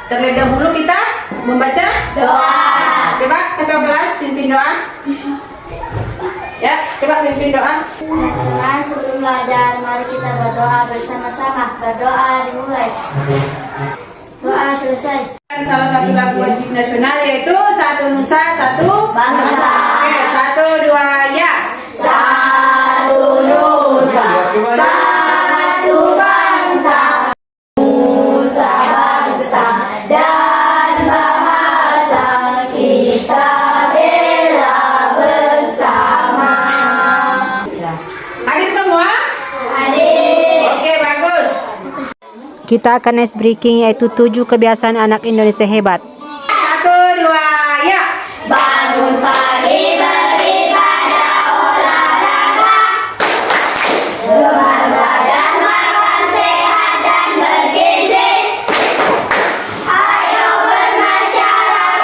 Terlebih dahulu kita membaca doa. Coba ketua kelas pimpin doa. Ya, coba pimpin doa. Tuhan, sebelum belajar, mari kita berdoa bersama-sama. Berdoa dimulai. Doa selesai. Salah satu lagu wajib nasional yaitu Satu Nusa, Satu Bangsa. Oke, 1, 2, ya. Satu Nusa, satu bangsa, Nusa bangsa dan bahasa kita bela bersama. Hadir semua? Hadir. Oke, bagus. Kita akan ice breaking yaitu 7 kebiasaan anak Indonesia hebat. 1, 2, ya. Bangun pagi beribadah olahraga, demam badan makan sehat dan bergizi. Ayo bermasyarakat,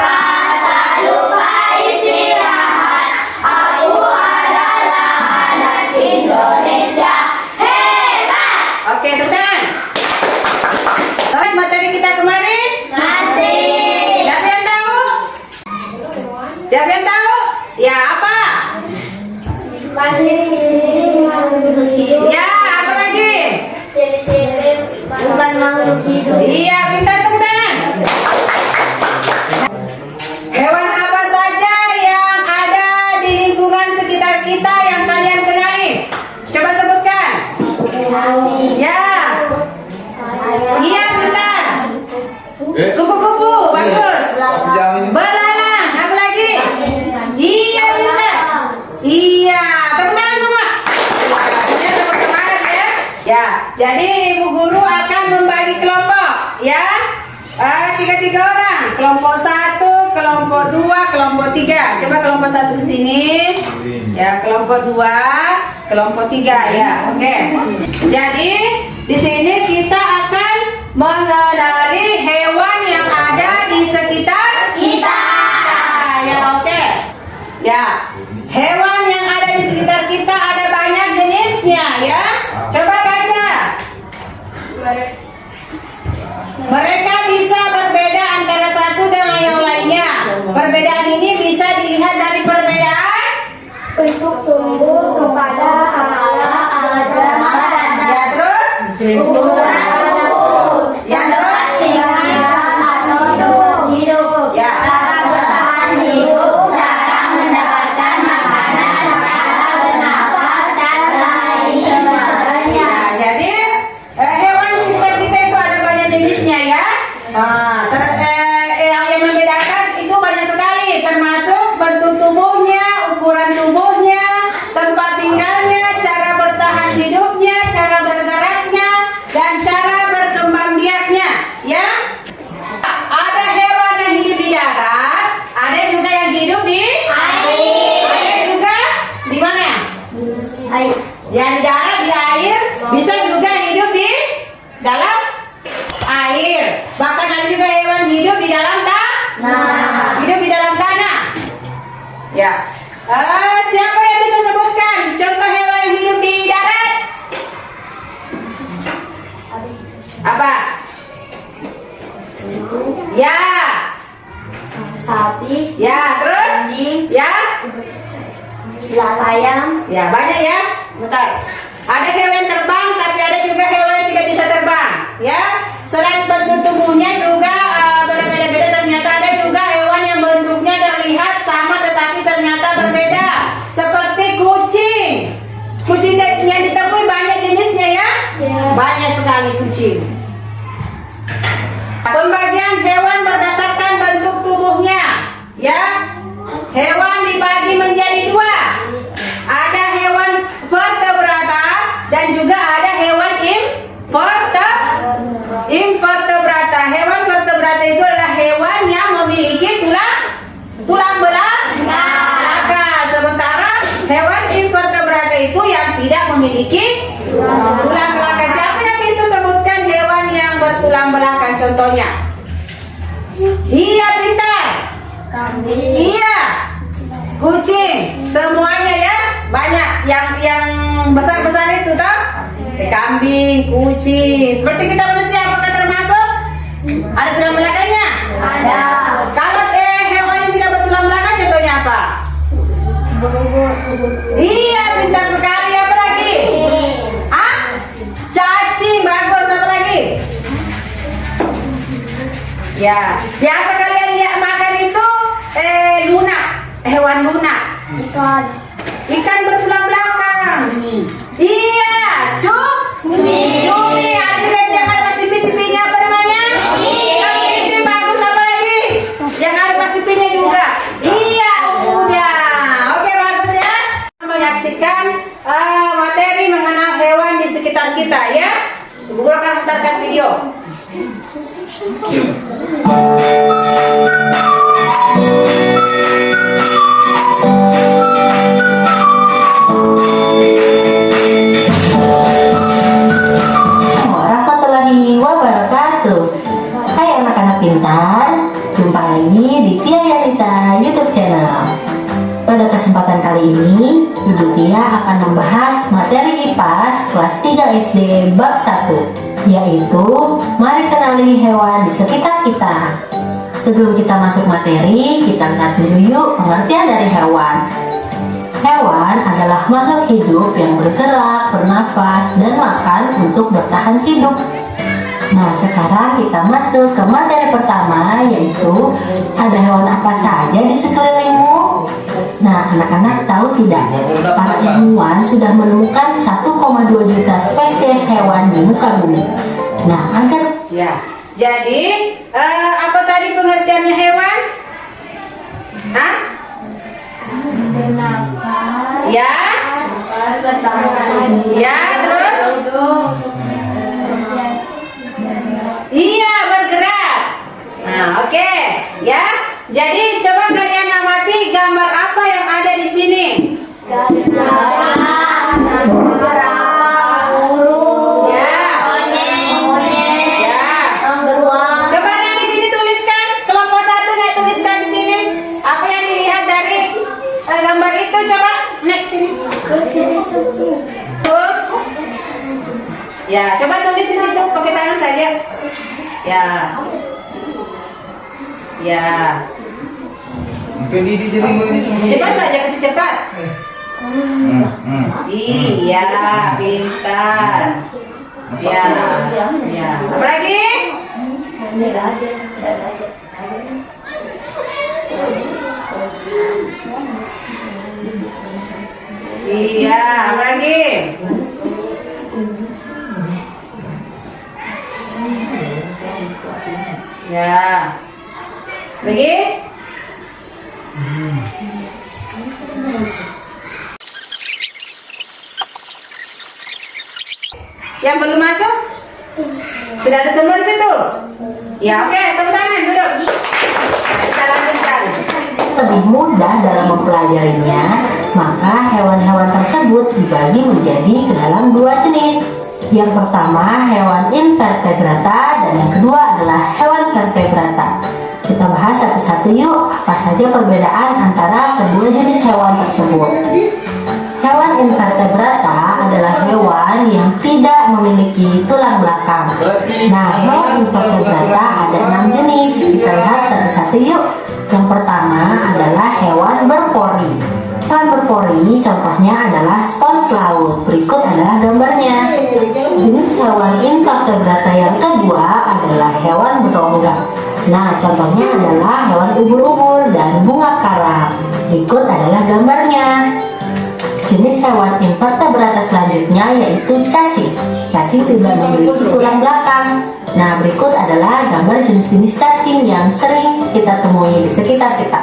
tak lupa istirahat. Aku adalah anak Indonesia hebat. Oke, teman. Oke, materi kita kemarin. Masih. Siapa yang tahu? Siapa yang tahu? Ya, apa? Ya, apa lagi? Bukan makhluk hidup. Iya, pintar tepuk tangan. Hewan apa saja yang ada di lingkungan sekitar kita yang kalian kenali? Coba sebutkan. Ya. Iya, bentar. Kupu-kupu, bagus. Belalang, apa lagi? Iya, bentar. Iya, tepuk tangan semua. Ya, tepuk semangat ya. Ya, jadi ibu guru akan membagi kelompok, ya. 3 orang. Kelompok 1, kelompok 2, kelompok 3. Coba kelompok 1 di sini. Ya, kelompok 2, kelompok 3 ya. Oke. Jadi di sini kita akan mengenali hewan yang ada di sekitar Kita. ya, oke. Ya, hewan yang ada di sekitar kita ada banyak jenisnya ya. Coba baca. Mereka bisa berbeda antara satu dengan yang lainnya. Perbedaan ini bisa dilihat dari perbedaan Untuk tumbuh kepada kepala alat dan ya, terus ukuran tubuh yang dapat tinggal atau hidup, Ya. cara bertahan hidup, cara mendapatkan makanan, cara bernafas, dan lain sebagainya. ya, jadi hewan sekitar kita itu ada banyak jenisnya ya. Yang membedakan itu banyak sekali, termasuk bentuk tubuhnya, ukuran tubuhnya, tempat tinggalnya, cara bertahan hidupnya, cara bergeraknya, dan cara berkembang biaknya. Ya, ada hewan yang hidup di darat, ada juga yang hidup di Air. ada juga di mana? Air. Yang di darat, di air, bisa juga hidup di dalam air. Bahkan ada juga hewan hidup di dalam Nah. hidup di dalam tanah. Ya. Siapa yang bisa sebutkan contoh hewan yang hidup di darat? Apa? Ya. Sapi, Ya, terus? anjing, Ya. ayam, Ya, banyak ya. Bentar. Ada hewan terbang, tapi ada juga hewan yang tidak bisa terbang. Ya. Selain bentuk tubuhnya juga berbeda-beda, ternyata ada juga hewan yang bentuknya terlihat sama tetapi ternyata berbeda. Seperti kucing. Kucing yang ditemui banyak jenisnya ya. Ya. Banyak sekali kucing. Pembagian hewan berdasarkan bentuk tubuhnya. Ya. Hewan dibagi menjadi 2. Ada hewan vertebrata dan juga ada hewan invertebrata. Hewan vertebrata itu adalah hewan yang memiliki tulang belakang. Sementara hewan invertebrata itu yang tidak memiliki tulang belakang. Siapa yang bisa sebutkan hewan yang bertulang belakang contohnya? Iya, pintar. kambing, Iya, kucing, semuanya ya, banyak yang besar-besar itu toh. Kambing, kucing. Seperti kita manusia apakah termasuk? Ada tulang belakangnya? Ya, biasa kalian lihat makan itu lunak, hewan lunak. Ikan bertulang belakang. Iya, cumi. Ada yang ada pasipi-sipinya apa namanya? Itu bagus, apa lagi? Yang ada pasipinya juga. Iya, udah. Oke, bagus ya. Menyaksikan materi mengenal hewan di sekitar kita ya. Guru akan putarkan video. Warahmatullahi wabarakatuh. Hai anak-anak pintar, jumpa lagi di Tia Yanita YouTube channel. Pada kesempatan kali ini, Ibu Tia akan membahas materi IPAS kelas 3 SD bab 1, yaitu mari kenali hewan di sekitar kita. Sebelum kita masuk materi, kita lihat dulu yuk pengertian dari hewan. Hewan adalah makhluk hidup yang bergerak, bernafas, dan makan untuk bertahan hidup. Nah, sekarang kita masuk ke materi pertama, yaitu ada hewan apa saja di sekelilingmu? Nah, anak-anak tahu tidak? Para ilmuwan sudah menemukan 1,2 juta spesies hewan di muka bumi. Nah, agar Ya. Jadi, apa tadi pengertiannya hewan? Hah? Ya? Ya, terus? Iya, bergerak. Nah, oke. Ya. Jadi, coba kalian amati gambar apa yang ada di sini. Coba yang di sini tuliskan, kelompok 1 naik tuliskan di sini. Apa yang dilihat dari gambar itu, coba naik sini. Tuh. Ya, coba tulis di situ pakai tangan saja. Ya. Ya. Cepat saja, kasih cepat. Iya, pintar. Ya. Ya. Apa lagi? Iya, apa lagi? Ya. Lagi? Yang belum masuk? Sudah ada semua di situ? Ya, oke, tepuk tangan, duduk. Kita lanjutkan. lebih mudah dalam mempelajarinya, maka hewan-hewan tersebut dibagi menjadi ke dalam 2 jenis. Yang pertama hewan invertebrata dan yang kedua adalah hewan vertebrata. Kita bahas satu-satu yuk, apa saja perbedaan antara kedua jenis hewan tersebut. Hewan invertebrata adalah hewan yang tidak memiliki tulang belakang. Nah, hewan invertebrata ada 6 jenis. Kita lihat satu-satu yuk. Yang pertama adalah hewan berpori. Hewan berpori contohnya adalah spons laut. Berikut adalah gambarnya. Jenis hewan invertebrata yang kedua adalah hewan berongga. Nah, contohnya adalah hewan ubur-ubur dan bunga karang. Berikut adalah gambarnya. Jenis hewan invertebrata selanjutnya yaitu cacing. Cacing tidak memiliki tulang belakang. Nah, berikut adalah gambar jenis-jenis cacing yang sering kita temui di sekitar kita.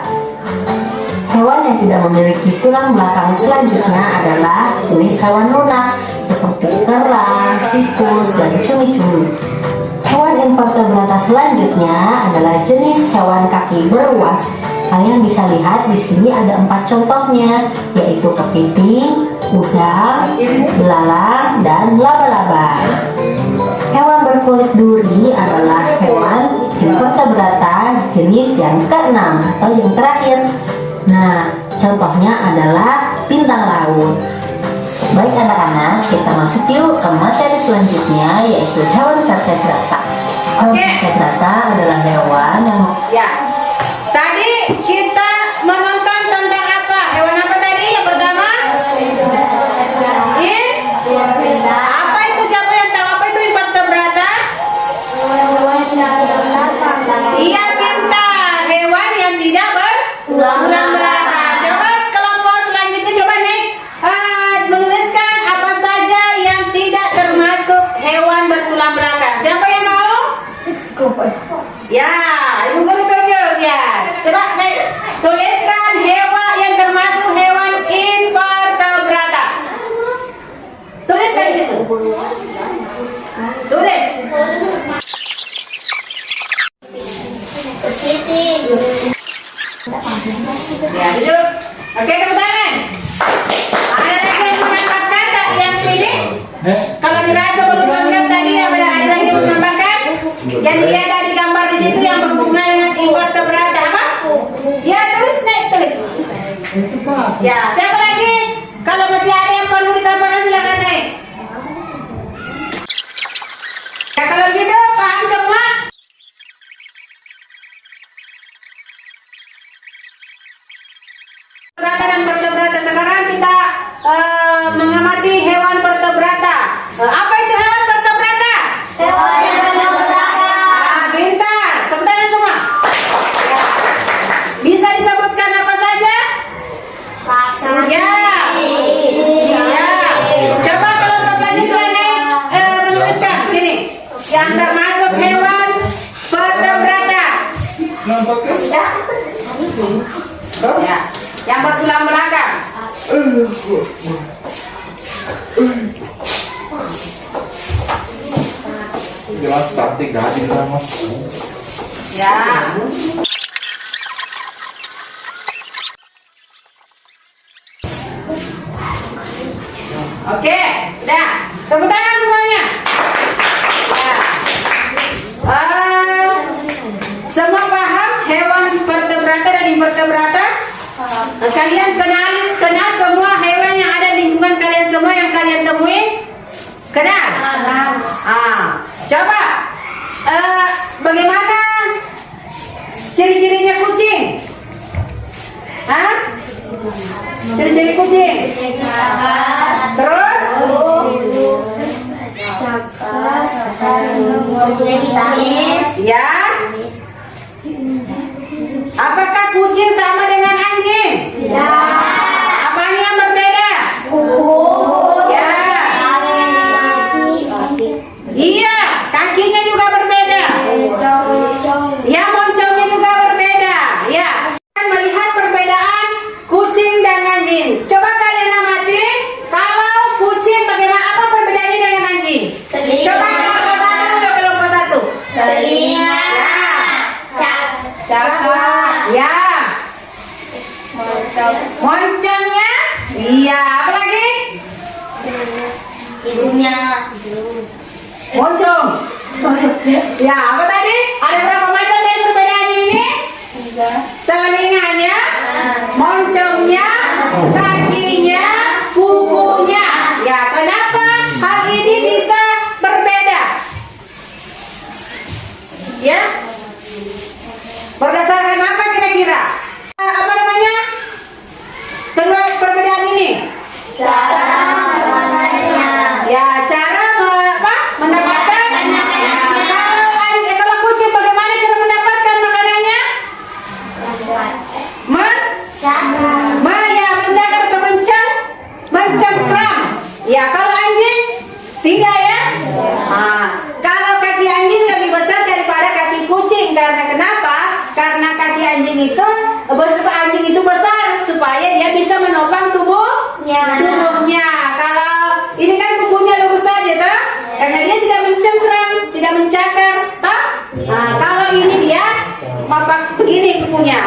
Hewan yang tidak memiliki tulang belakang selanjutnya adalah jenis hewan lunak seperti kerang, siput, dan cumi-cumi. Hewan invertebrata selanjutnya adalah jenis hewan kaki beruas. Kalian bisa lihat di sini ada 4 contohnya, yaitu kepiting, udang, belalang, dan laba-laba. Hewan berkulit duri adalah hewan invertebrata jenis yang keenam atau yang terakhir. Nah, contohnya adalah bintang laut. Baik anak-anak, kita masuk yuk ke materi selanjutnya, yaitu hewan vertebrata. Hewan vertebrata adalah hewan yang Tadi kita menonton tentang apa? Hewan apa tadi? Yang pertama? Apa itu? Siapa yang tahu apa itu invertebrata? Iya pintar. Hewan yang tidak bertulang belakang. Coba kelompok selanjutnya coba nih menuliskan apa saja yang tidak termasuk hewan bertulang belakang. Siapa yang mau? Ya, ibu guru tunjuk ya. Coba nih tuliskan hewan yang termasuk hewan invertebrata. Tuliskan di situ. Tulis. Ya, duduk. Oke, tepuk tangan. Ada lagi yang menambahkan tak yang ini? Kalau dirasa belum lengkap tadi, ada lagi yang menambahkan? Yang dilihat tadi gambar di situ yang berhubungan dengan invertebrata apa? Ya, tulis naik tulis. Ya, siapa lagi? Kalau masih ada yang perlu ditambahkan silakan naik. Ya, kalau gitu paham semua? Vertebrata dan vertebrata. Sekarang kita mengamati hewan vertebrata. Apa itu hewan vertebrata? Pintar. Tepuk tangan semua. Bisa disebutkan apa saja? Ya. Ya. Coba kelompok selanjutnya nih menuliskan sini. Yang termasuk hewan vertebrata. Ya. Yang bertulang belakang. Jelas cantik gading kamu. Ya. Oke, udah. Tepuk tangan semuanya. Ya. Semua paham hewan vertebrata dan invertebrata? Kalian kenal semua hewan yang ada di lingkungan kalian semua yang kalian temui? Kenal? Coba bagaimana ciri-cirinya kucing? Ciri-ciri kucing? Terus? Ya? Apakah kucing sama dengan anjing? Apanya yang berbeda? Ya. Iya, kakinya juga berbeda. Ya, moncongnya juga berbeda. Ya. Melihat perbedaan kucing dan anjing. Coba kalian amati, kalau kucing bagaimana apa perbedaannya dengan anjing? Coba kelompok satu. Telinga. Ya. Moncongnya? Iya, apa lagi? Hidungnya. Moncong. Ya, apa tadi? Ada berapa macam dari perbedaan ini? Telinganya, moncongnya, kakinya, kukunya. Ya, kenapa hal ini bisa berbeda? Ya? Berdasarkan apa kira-kira? Apa namanya? Kedua perbedaan ini? Ya, cara mendapatkan. Kalau kucing bagaimana cara mendapatkan makanannya? Mencakar atau mencengkram. Ya, kalau anjing tidak ya? Kalau kaki anjing lebih besar daripada kaki kucing. Karena kenapa? Karena kaki anjing itu besar supaya dia bisa menopang tubuhnya. Kalau ini kan kukunya lurus saja, toh? Karena dia tidak mencengkram, tidak mencakar, toh? Kalau ini dia begini kukunya,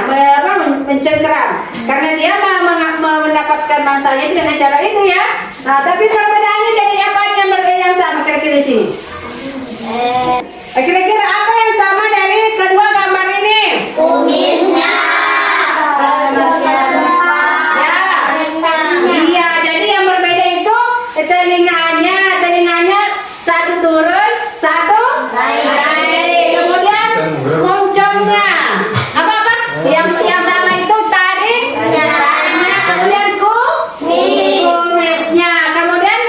mencengkram. Karena dia mendapatkan mangsanya dengan cara itu ya. Tapi perbedaannya jadi apa yang berbeda yang sama kira-kira di sini? Kira-kira apa yang sama dari kedua gambar ini? Kumisnya. Iya, jadi yang berbeda itu telinganya satu turun, satu naik. Kemudian moncongnya. Apa? Yang sama itu tadi kemudian kumisnya. Kemudian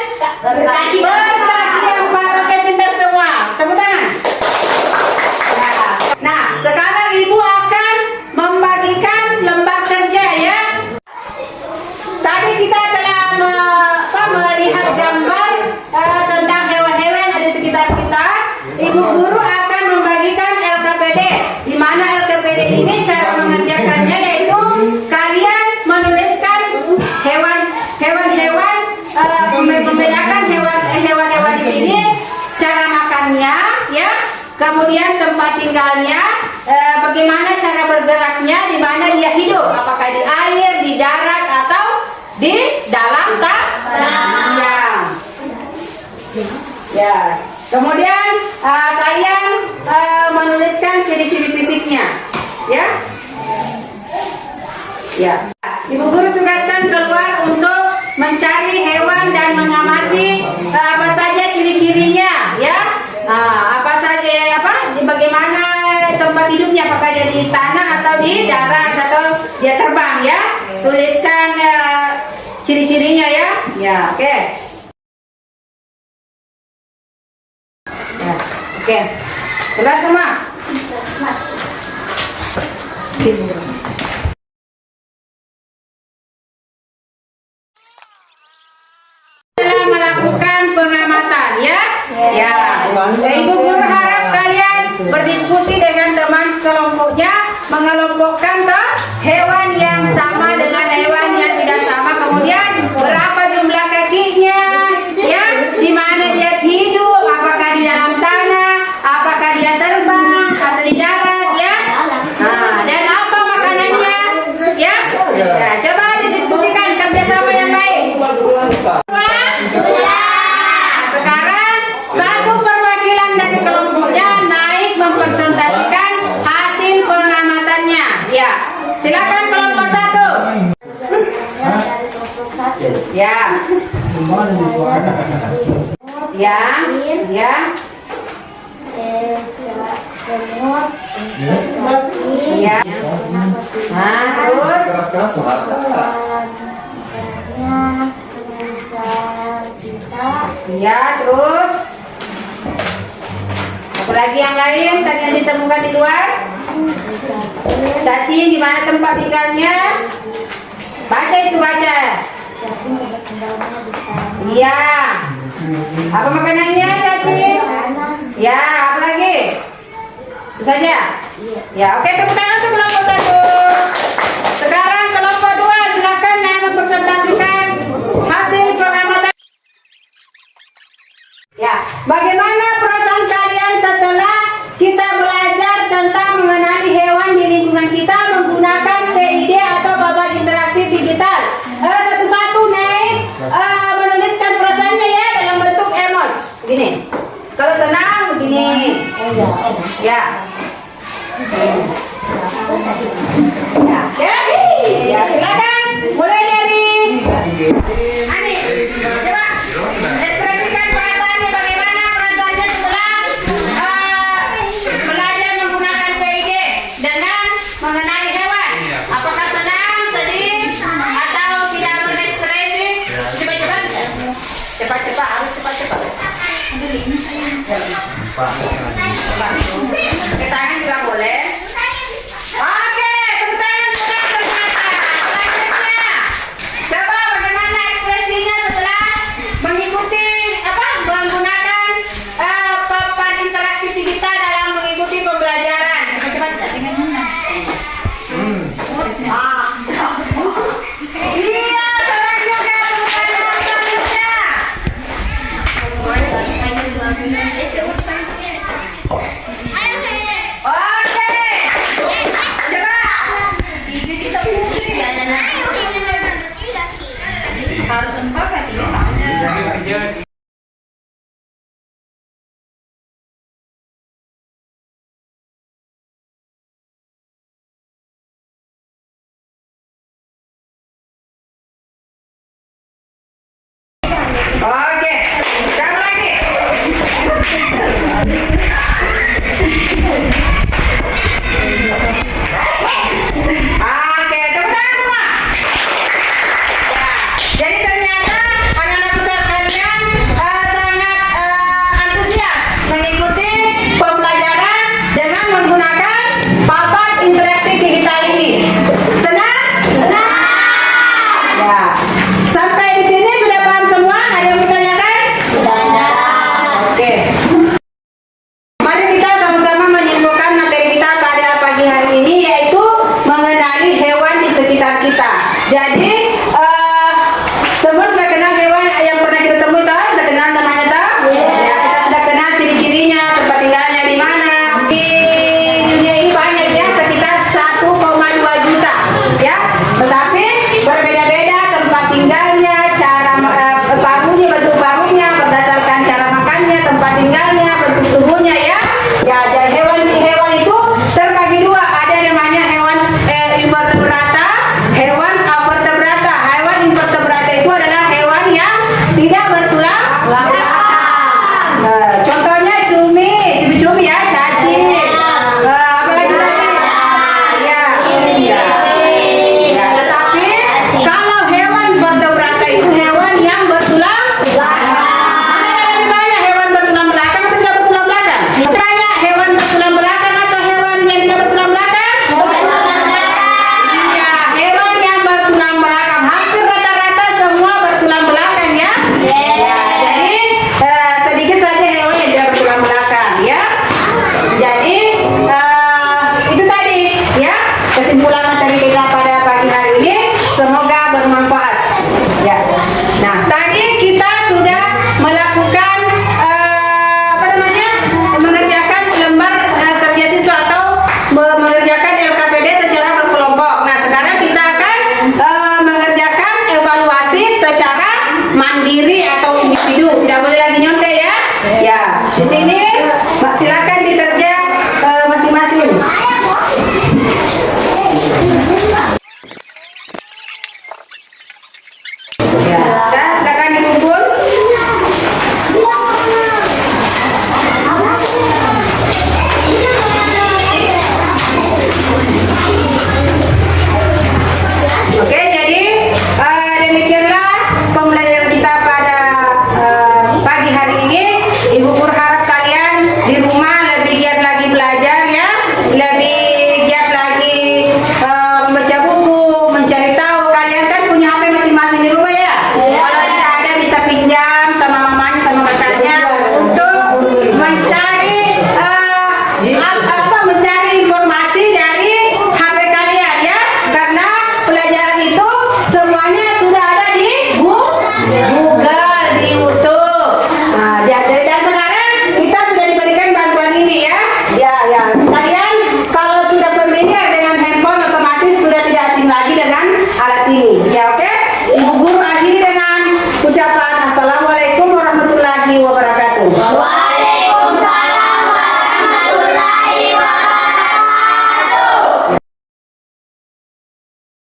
berbagi yang para pintar semua. Tepuk tangan. Nah, Di mana LKPD ini cara mengerjakannya yaitu kalian menuliskan hewan-hewan, membedakan hewan-hewan di sini, cara makannya, ya, kemudian tempat tinggalnya, bagaimana cara bergeraknya, di mana dia hidup, apakah di air, di darat atau di dalam tanah. Ya. Kemudian kalian menuliskan ciri-ciri fisiknya, ya. Ya. Ibu guru tugaskan keluar untuk mencari hewan dan mengamati apa saja ciri-cirinya, ya. Apa saja, bagaimana tempat hidupnya, apakah dia di tanah atau di darat atau dia terbang, ya. Tuliskan ciri-cirinya, ya. Ya, oke. Oke, kelas semua. Setelah melakukan pengamatan, ya. Ya. Ibu guru harap kalian berdiskusi dengan teman sekelompoknya, mengelompokkan hewan yang sama dengan hewan yang tidak sama. Kemudian berapa jumlah kakinya, ya. Di mana dia hidup, apakah di dalam tanah, apakah dia terbang atau di darat, ya. Dan apa makanannya, ya. Ya, coba didiskusikan, kerjasama yang baik. Sekarang satu perwakilan dari kelompoknya naik mempresentasikan hasil pengamatannya. Ya, silakan kelompok satu. Ya. Ya, ya. Semut, Ya. Nah, terus. Keras-keras rata. Ya, terus. Apa lagi yang lain tadi yang ditemukan di luar? Cacing, di mana tempat tinggalnya? Baca itu, baca. Iya. Apa makanannya cacing? Ya, apa lagi? Itu saja. Ya, oke, tepuk tangan untuk kelompok satu. Sekarang kelompok dua, silakan yang mempresentasikan hasil pengamatan. Ya, bagaimana perasaan kalian setelah kita belajar tentang mengenali hewan di lingkungan kita menggunakan PID atau papan interaktif digital? Satu-satu naik menuliskan perasaannya, ya, dalam bentuk emoji. Begini. Kalau senang begini. Ya. Ya, ya, silakan. Mulai dari Ani. Coba ekspresikan perasaannya, bagaimana perasaannya setelah belajar menggunakan PID dengan mengenali hewan. Apakah senang, sedih, atau tidak berekspresi? Cepat-cepat. Cepat-cepat, harus cepat-cepat.